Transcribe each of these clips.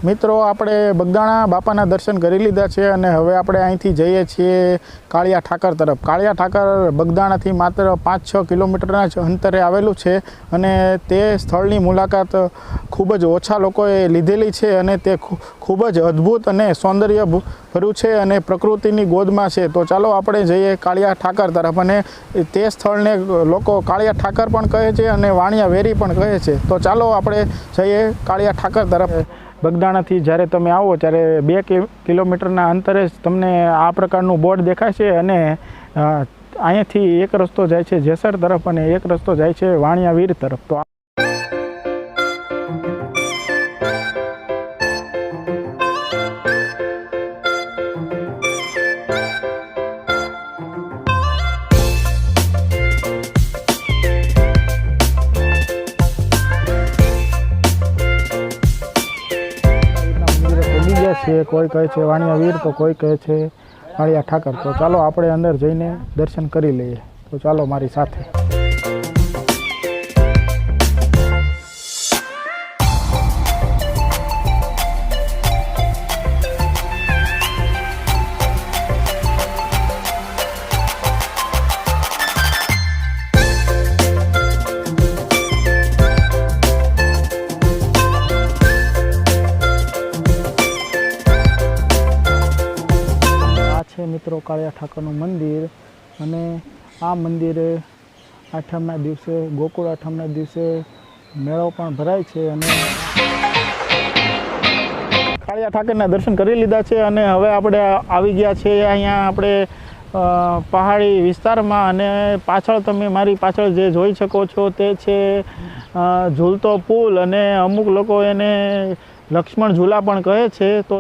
મિત્રો આપણે બગદાણા બાપાના દર્શન કરી લીધા છે અને હવે આપણે અહીંથી જઈએ છીએ કાળિયા ઠાકર તરફ. કાળિયા ઠાકર બગદાણાથી માત્ર 5-6 કિલોમીટરના જ અંતરે આવેલું છે અને તે સ્થળની મુલાકાત ખૂબ જ ઓછા લોકોએ લીધેલી છે અને તે ખૂબ જ અદ્ભુત અને સૌંદર્ય ભર્યું છે અને પ્રકૃતિની ગોદમાં છે. તો ચાલો આપણે જઈએ કાળિયા ઠાકર તરફ. અને તે સ્થળને લોકો કાળિયા ઠાકર પણ કહે છે અને વાણિયા વેરી પણ કહે છે. તો ચાલો આપણે જઈએ કાળિયા ઠાકર તરફ. બગદાણાથી જ્યારે તમે આવો ત્યારે 2 કિલોમીટરના અંતરે જ તમને આ પ્રકારનું બોર્ડ દેખાય છે અને અહીંયાથી એક રસ્તો જાય છે જેસર તરફ અને એક રસ્તો જાય છે વાણિયા વીર તરફ. તો કોઈ કહે છે વાણિયા વીર તો કોઈ કહે છે કાળિયા ઠાકર. તો ચાલો આપણે અંદર જઈને દર્શન કરી લઈએ. તો ચાલો મારી સાથે. મિત્રો કાળિયા ઠાકરનું મંદિર અને આ મંદિરે આઠમના દિવસે ગોકુળ આઠમના દિવસે મેળો પણ ભરાય છે. અને કાળિયા ઠાકરના દર્શન કરી લીધા છે અને હવે આપણે આવી ગયા છે અહીંયા આપણે પહાડી વિસ્તારમાં. અને પાછળ તમે મારી પાછળ જે જોઈ શકો છો તે છે ઝૂલતો પુલ અને અમુક લોકો એને લક્ષ્મણ ઝૂલા પણ કહે છે. તો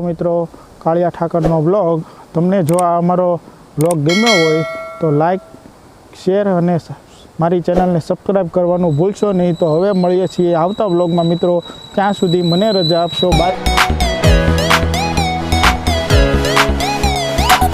મિત્રો કાળિયા ઠાકરનો બ્લોગ તમને જો આ અમારો બ્લોગ ગમ્યો હોય તો લાઈક, શેર અને મારી ચેનલને સબસ્ક્રાઈબ કરવાનું ભૂલશો નહીં. તો હવે મળીએ છીએ આવતા બ્લોગમાં મિત્રો. ત્યાં સુધી મને રજા આપશો. બાય.